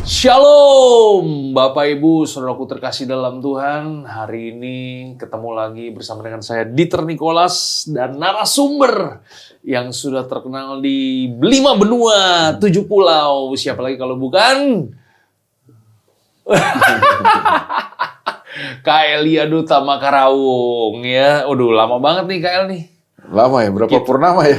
Shalom Bapak Ibu, saudaraku terkasih dalam Tuhan. Hari ini ketemu lagi bersama dengan saya Dieter Nicholas dan narasumber yang sudah terkenal di 5 benua, 7 pulau. Siapa lagi kalau bukan KL Yaduta Makarawung ya. Udah lama banget nih KL nih. Lama ya, berapa purnama ya?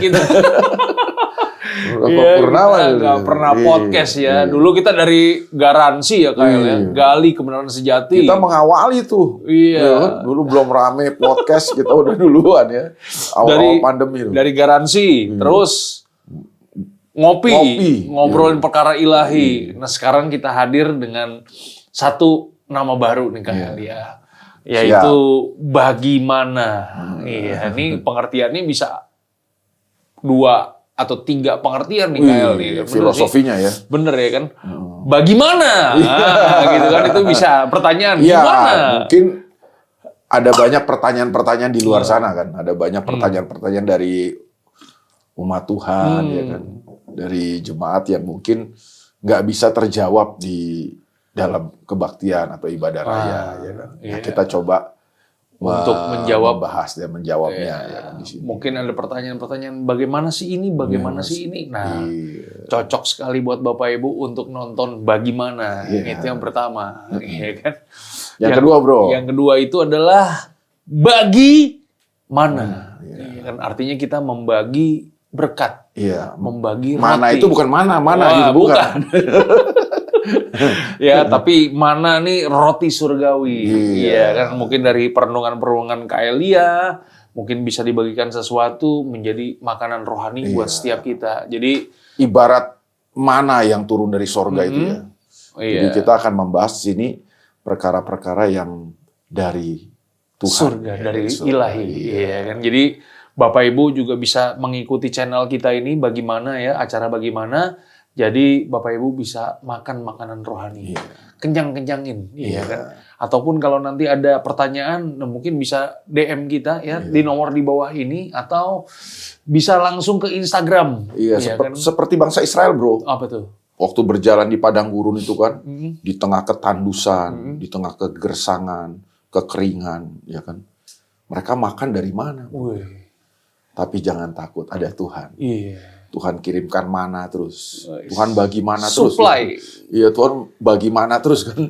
Iya, kita nggak pernah podcast ya. Dulu kita dari Garansi ya KL ya. Gali kebenaran sejati. Kita mengawali tuh. Iya. Dulu belum rame podcast, kita udah duluan ya. Awal pandemi. Dari Garansi, terus ngopi, ngobrolin perkara ilahi. Nah sekarang kita hadir dengan satu nama baru nih KL ya. Yaitu bagaimana. Iya, ini pengertiannya bisa 2 atau 3 pengertian nih KL nih. Filosofinya ya. Bener ya kan? Bagaimana? Gitu kan, itu bisa pertanyaan. Gimana? Mungkin ada banyak pertanyaan-pertanyaan di luar sana kan. Ada banyak pertanyaan-pertanyaan dari umat Tuhan ya kan. Dari jemaat yang mungkin nggak bisa terjawab di dalam kebaktian atau ibadah raya ya kan. Nah, kita coba untuk menjawabnya ya, di sini. Mungkin ada pertanyaan-pertanyaan bagaimana sih ini, bagaimana sih ini. Nah, cocok sekali buat Bapak Ibu untuk nonton bagaimana. Itu yang pertama, ya kan? Yang kedua, Bro. Yang kedua itu adalah bagi mana. Ya kan? Artinya kita membagi berkat. Iya. Membagi mana roti. Itu bukan mana gitu bukan. Ya, tapi mana nih roti surgawi. Iya kan, mungkin dari perenungan-perenungan KLIA, mungkin bisa dibagikan sesuatu menjadi makanan rohani buat setiap kita. Jadi ibarat mana yang turun dari sorga itu ya. Jadi kita akan membahas di sini perkara-perkara yang dari Tuhan. Surga, dari ilahi. Iya kan. Jadi Bapak Ibu juga bisa mengikuti channel kita ini bagaimana ya, acara bagaimana. Jadi Bapak Ibu bisa makan makanan rohani, kenyang-kenyangin, iya kan? Ataupun kalau nanti ada pertanyaan, nah mungkin bisa DM kita ya di nomor di bawah ini, atau bisa langsung ke Instagram. Iya, kan? Seperti bangsa Israel, Bro. Apa tuh? Waktu berjalan di padang gurun itu kan, di tengah ketandusan, di tengah kegersangan, kekeringan, ya kan? Mereka makan dari mana? Tapi jangan takut, ada Tuhan. Iya. Tuhan kirimkan mana terus. Tuhan bagi mana terus. Supply. Iya, Tuhan bagi mana terus kan.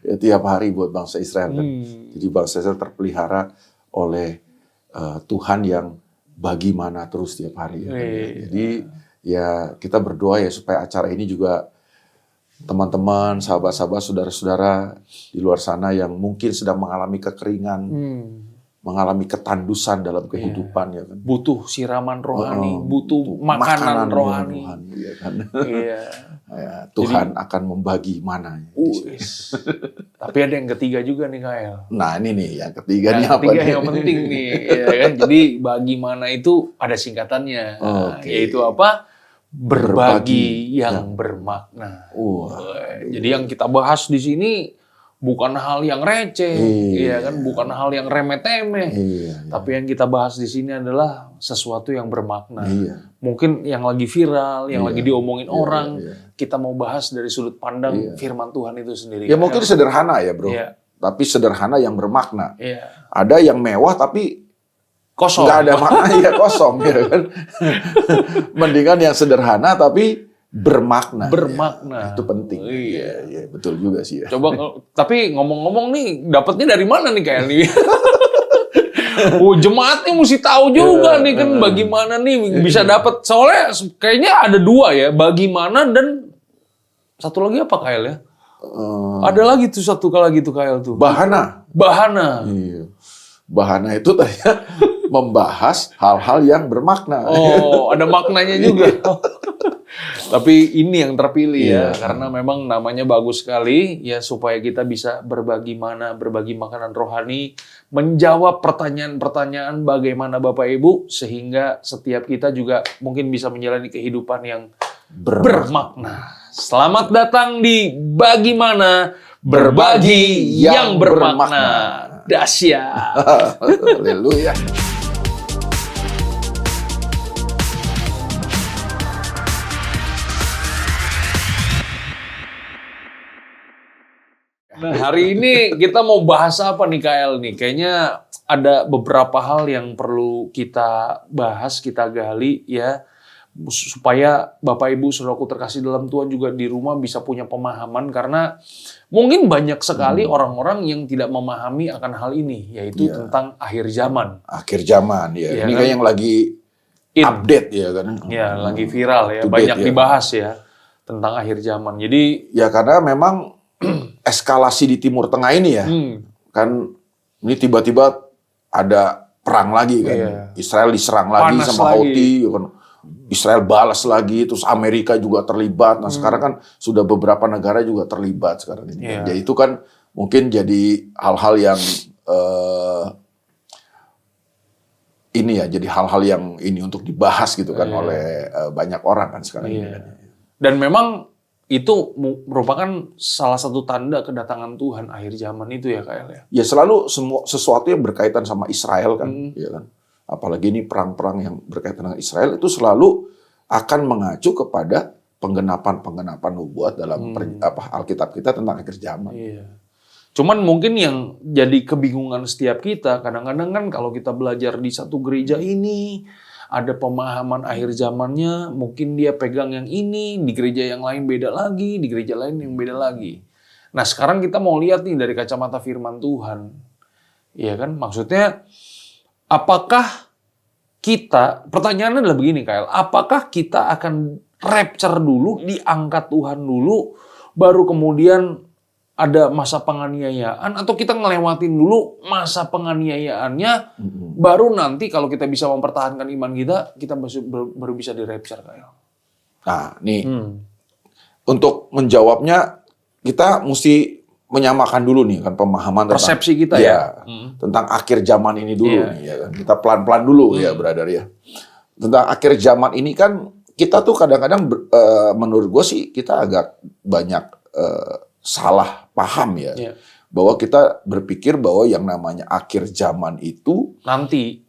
Ya, tiap hari buat bangsa Israel kan. Jadi bangsa Israel terpelihara oleh Tuhan yang bagi mana terus tiap hari. Ya, kan? Jadi ya kita berdoa ya supaya acara ini juga teman-teman, sahabat-sahabat, saudara-saudara di luar sana yang mungkin sedang mengalami kekeringan, mengalami ketandusan dalam kehidupan ya kan. Butuh siraman rohani, butuh makanan rohani. Ya kan? Ya, Tuhan akan membagi mana. Tapi ada yang ketiga juga nih KL. Nah ini nih yang ketiga nih apa nih? nih? Yang penting nih, ya kan? Jadi bagi mana itu ada singkatannya, yaitu apa? Berbagi yang bermakna. Jadi yang kita bahas di sini bukan hal yang receh, ya kan? Bukan hal yang remeh-temeh. Tapi yang kita bahas di sini adalah sesuatu yang bermakna. Mungkin yang lagi viral, yang lagi diomongin orang, kita mau bahas dari sudut pandang firman Tuhan itu sendiri. Ya mungkin sederhana ya, Bro. Tapi sederhana yang bermakna. Ada yang mewah tapi kosong. Nggak ada maknanya, kosong ya kan. Mendingan yang sederhana tapi bermakna. Bermakna. Ya, itu penting. Iya, betul juga sih ya. Coba, tapi ngomong-ngomong nih, dapatnya dari mana nih kayak nih? Jemaatnya mesti tahu juga nih kan bagaimana nih bisa dapat. Soalnya kayaknya ada 2 ya, bagaimana dan satu lagi apa Kael ya? Ada lagi tuh satu lagi tuh Kael tuh. Bahana. Iya. Bahana itu tadi membahas hal-hal yang bermakna. Oh, ada maknanya juga. Tapi ini yang terpilih ya, karena memang namanya bagus sekali ya, supaya kita bisa berbagi makanan rohani, menjawab pertanyaan-pertanyaan bagaimana Bapak Ibu, sehingga setiap kita juga mungkin bisa menjalani kehidupan yang bermakna. Selamat datang di Bagaimana, berbagi yang bermakna. Dahsyat. Haleluya. Nah, hari ini kita mau bahas apa nih KL nih? Kayaknya ada beberapa hal yang perlu kita bahas, kita gali ya, supaya Bapak Ibu Saudaraku terkasih dalam Tuhan juga di rumah bisa punya pemahaman, karena mungkin banyak sekali orang-orang yang tidak memahami akan hal ini, yaitu tentang akhir zaman. Akhir zaman ya. Ini kan yang lagi update ya kan. Ya, lagi viral ya, banyak dibahas ya tentang akhir zaman. Jadi ya karena memang eskalasi di Timur Tengah ini ya, kan ini tiba-tiba ada perang lagi kan, Israel diserang lagi Panas sama lagi. Houthi, kan. Israel balas lagi, terus Amerika juga terlibat. Nah sekarang kan sudah beberapa negara juga terlibat sekarang ini. Jadi itu kan mungkin jadi hal-hal yang ini ya, jadi hal-hal yang ini untuk dibahas gitu kan oleh banyak orang kan sekarang ini. Dan memang itu merupakan salah satu tanda kedatangan Tuhan akhir zaman itu ya KL ya. Ya selalu sesuatu yang berkaitan sama Israel kan, ya kan. Apalagi ini perang-perang yang berkaitan dengan Israel itu selalu akan mengacu kepada penggenapan nubuat dalam Alkitab kita tentang akhir zaman. Iya. Cuman mungkin yang jadi kebingungan setiap kita, kadang-kadang kan kalau kita belajar di satu gereja ini, ada pemahaman akhir zamannya, mungkin dia pegang yang ini, di gereja yang lain beda lagi, di gereja lain yang beda lagi. Nah sekarang kita mau lihat nih dari kacamata firman Tuhan. Iya kan, maksudnya apakah kita, pertanyaannya adalah begini Kyle, apakah kita akan rapture dulu, diangkat Tuhan dulu, baru kemudian ada masa penganiayaan, atau kita ngelewatin dulu masa penganiayaannya, baru nanti kalau kita bisa mempertahankan iman kita baru bisa di-rapture Kyle. Nah, nih untuk menjawabnya kita mesti menyamakan dulu nih kan pemahaman persepsi kita ya tentang akhir zaman ini dulu nih ya kan. Kita pelan-pelan dulu ya brother ya. Tentang akhir zaman ini kan kita tuh kadang-kadang menurut gue sih kita agak banyak salah paham ya. Bahwa kita berpikir bahwa yang namanya akhir zaman itu nanti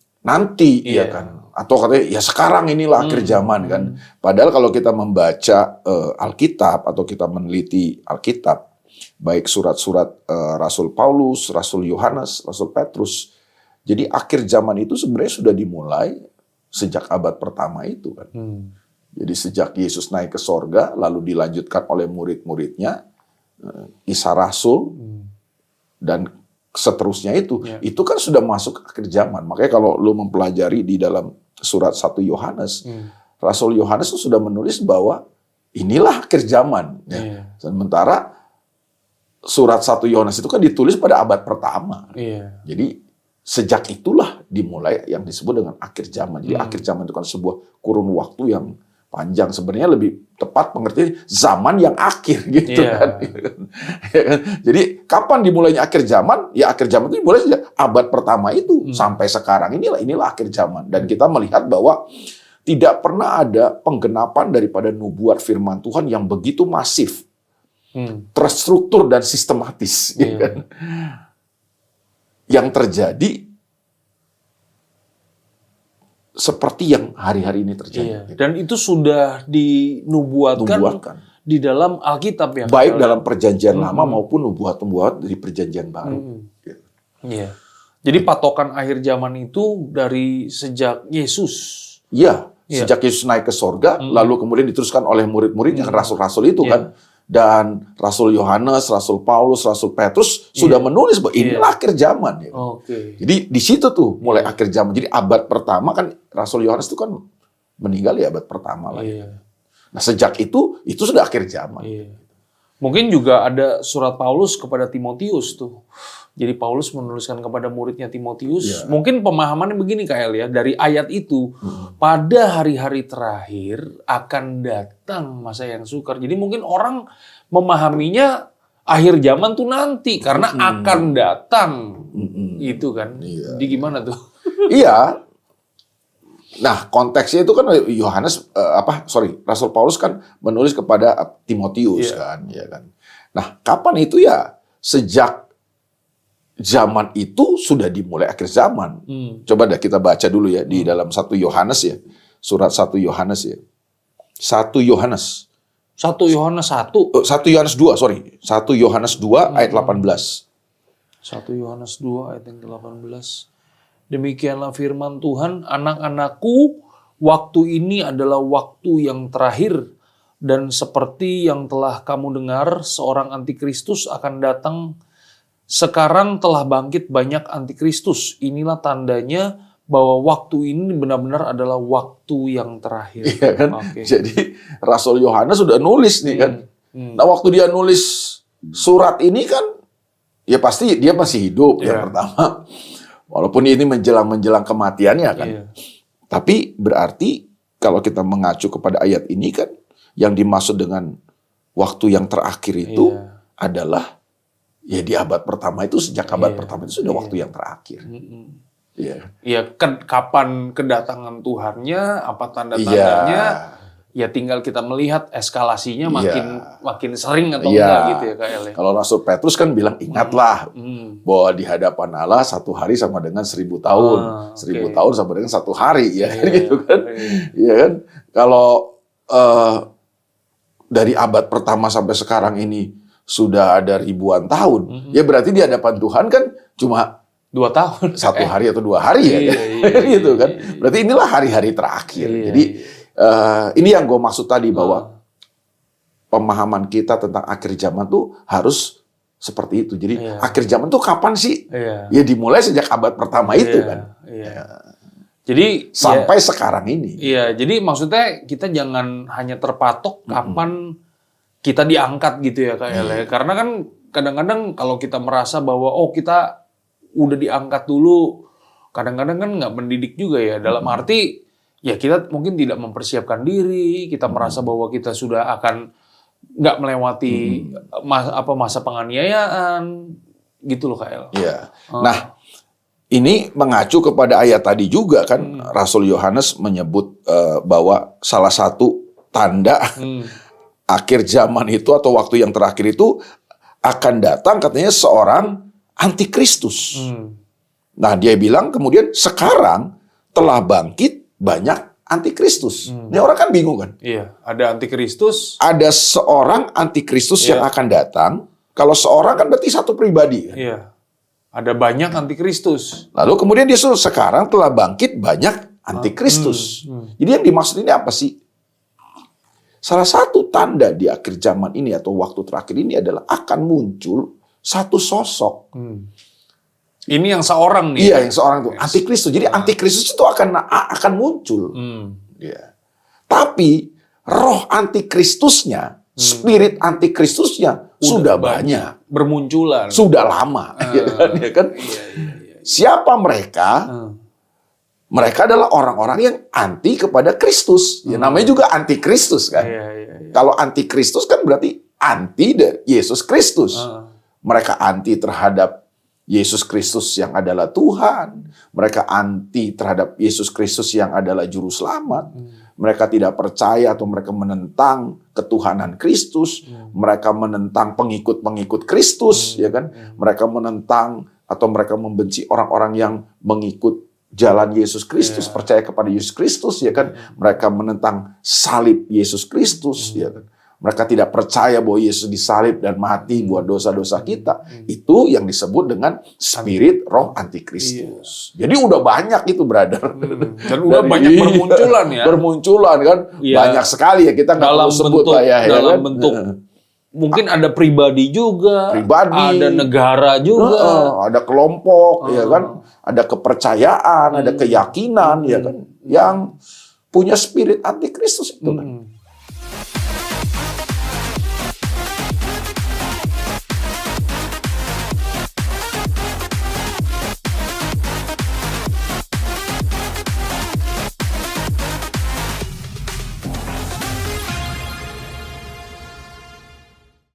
ya kan. Atau katanya ya sekarang inilah akhir zaman kan. Padahal kalau kita membaca Alkitab atau kita meneliti Alkitab, baik surat-surat Rasul Paulus, Rasul Yohanes, Rasul Petrus. Jadi akhir zaman itu sebenarnya sudah dimulai sejak abad pertama itu kan. Jadi sejak Yesus naik ke sorga, lalu dilanjutkan oleh murid-muridnya, Isa Rasul, dan seterusnya itu kan sudah masuk akhir zaman. Makanya kalau lu mempelajari di dalam surat 1 Yohanes, Rasul Yohanes itu sudah menulis bahwa inilah akhir zaman. Ya. Sementara surat 1 Yohanes itu kan ditulis pada abad pertama. Jadi sejak itulah dimulai yang disebut dengan akhir zaman. Jadi akhir zaman itu kan sebuah kurun waktu yang panjang. Sebenarnya lebih tepat pengertian zaman yang akhir gitu kan. Jadi kapan dimulainya akhir zaman? Ya akhir zaman itu dimulai sejak abad pertama itu sampai sekarang inilah akhir zaman. Dan kita melihat bahwa tidak pernah ada penggenapan daripada nubuat firman Tuhan yang begitu masif, terstruktur dan sistematis, ya kan? Yang terjadi seperti yang hari-hari ini terjadi. Dan itu sudah dinubuatkan di dalam Alkitab ya. Baik dalam perjanjian lama maupun nubuat-nubuat dari perjanjian baru. Jadi patokan akhir zaman itu dari sejak Yesus. Sejak Yesus naik ke sorga, lalu kemudian diteruskan oleh murid-muridnya, rasul-rasul itu kan. Dan Rasul Yohanes, Rasul Paulus, Rasul Petrus sudah menulis bahwa inilah akhir zaman. Ya. Jadi di situ tuh mulai akhir zaman. Jadi abad pertama kan Rasul Yohanes itu kan meninggal di abad pertama lah. Nah sejak itu sudah akhir zaman. Mungkin juga ada surat Paulus kepada Timotius tuh. Jadi Paulus menuliskan kepada muridnya Timotius. Mungkin pemahamannya begini KL ya, dari ayat itu, pada hari-hari terakhir akan datang masa yang sukar. Jadi mungkin orang memahaminya akhir zaman tuh nanti, karena akan datang. Itu kan. Jadi gimana tuh? Nah, konteksnya itu kan Rasul Paulus kan menulis kepada Timotius kan, ya kan. Nah, kapan itu ya? Sejak zaman itu sudah dimulai akhir zaman. Coba deh kita baca dulu ya di dalam 1 Yohanes ya. Surat 1 Yohanes ya. 1 Yohanes 1 Yohanes 1. 1 Yohanes 2, sorry. 1 Yohanes 2 ayat 18. 1 Yohanes 2 ayat yang ke-18. Demikianlah firman Tuhan, anak-anakku, waktu ini adalah waktu yang terakhir. Dan seperti yang telah kamu dengar, seorang antikristus akan datang. Sekarang telah bangkit banyak antikristus. Inilah tandanya bahwa waktu ini benar-benar adalah waktu yang terakhir. Iya kan? Oke. Jadi Rasul Yohanes sudah nulis nih kan. Nah, waktu dia nulis surat ini kan, ya pasti dia masih hidup yang pertama. Walaupun ini menjelang kematiannya kan. Iya. Tapi berarti kalau kita mengacu kepada ayat ini kan, yang dimaksud dengan waktu yang terakhir itu adalah ya di abad pertama itu, sejak abad pertama itu sudah waktu yang terakhir. Iya. Ya, kapan kedatangan Tuhannya, apa tanda-tandanya, ya tinggal kita melihat eskalasinya makin sering atau enggak gitu ya Kak El. Kalau Rasul Petrus kan bilang, ingatlah bahwa di hadapan Allah 1 hari sama dengan 1000 tahun. 1000 tahun sama dengan 1 hari, ya kan gitu kan. Iya kan? Kalau dari abad pertama sampai sekarang ini sudah ada ribuan tahun, ya berarti di hadapan Tuhan kan cuma 2 tahun. 1 hari atau 2 hari ya, gitu kan. Berarti inilah hari-hari terakhir. Jadi ini yang gue maksud tadi, bahwa pemahaman kita tentang akhir zaman tuh harus seperti itu. Jadi akhir zaman tuh kapan sih? Ya dimulai sejak abad pertama itu kan. Jadi sampai sekarang ini. Iya, jadi maksudnya kita jangan hanya terpatok kapan kita diangkat gitu ya Kak El. Karena kan kadang-kadang kalau kita merasa bahwa kita udah diangkat dulu, kadang-kadang kan nggak mendidik juga ya. Dalam arti ya kita mungkin tidak mempersiapkan diri, kita merasa bahwa kita sudah akan nggak melewati masa penganiayaan gitu loh Kak El. Iya. Nah, ini mengacu kepada ayat tadi juga kan, Rasul Yohanes menyebut bahwa salah satu tanda akhir zaman itu atau waktu yang terakhir itu akan datang katanya seorang antikristus. Nah, dia bilang kemudian sekarang telah bangkit banyak antikristus. Ini orang kan bingung kan? Iya, ada antikristus. Ada seorang antikristus yang akan datang. Kalau seorang kan berarti satu pribadi. Kan? Iya. Ada banyak antikristus. Lalu kemudian dia suruh sekarang telah bangkit banyak antikristus. Jadi yang dimaksud ini apa sih? Salah satu tanda di akhir zaman ini atau waktu terakhir ini adalah akan muncul satu sosok. Ini yang seorang nih. Iya, yang seorang itu antikristus. Jadi antikristus itu akan muncul. Ya. Tapi roh antikristusnya, spirit antikristusnya sudah banyak. Bermunculan. Sudah lama. Ya kan? Siapa mereka? Mereka adalah orang-orang yang anti kepada Kristus. Ya, namanya juga antikristus kan. Kalau antikristus kan berarti anti dari Yesus Kristus. Mereka anti terhadap Yesus Kristus yang adalah Tuhan. Mereka anti terhadap Yesus Kristus yang adalah Juru Selamat. Mereka tidak percaya atau mereka menentang ketuhanan Kristus. Mereka menentang pengikut-pengikut Kristus, ya kan? Mereka menentang atau mereka membenci orang-orang yang mengikut jalan Yesus Kristus, percaya kepada Yesus Kristus, ya kan? Mereka menentang salib Yesus Kristus, ya kan? Mereka tidak percaya bahwa Yesus disalib dan mati buat dosa-dosa kita. Itu yang disebut dengan spirit roh antikristus. Jadi udah banyak itu, brother. Dan udah banyak bermunculan ya. Bermunculan kan. Banyak sekali ya, kita nggak perlu sebut lah ya. Dalam bentuk mungkin ada pribadi juga. Ada negara juga. Ada kelompok, ya kan. Ada kepercayaan, ada keyakinan, ya kan. Yang punya spirit antikristus itu kan.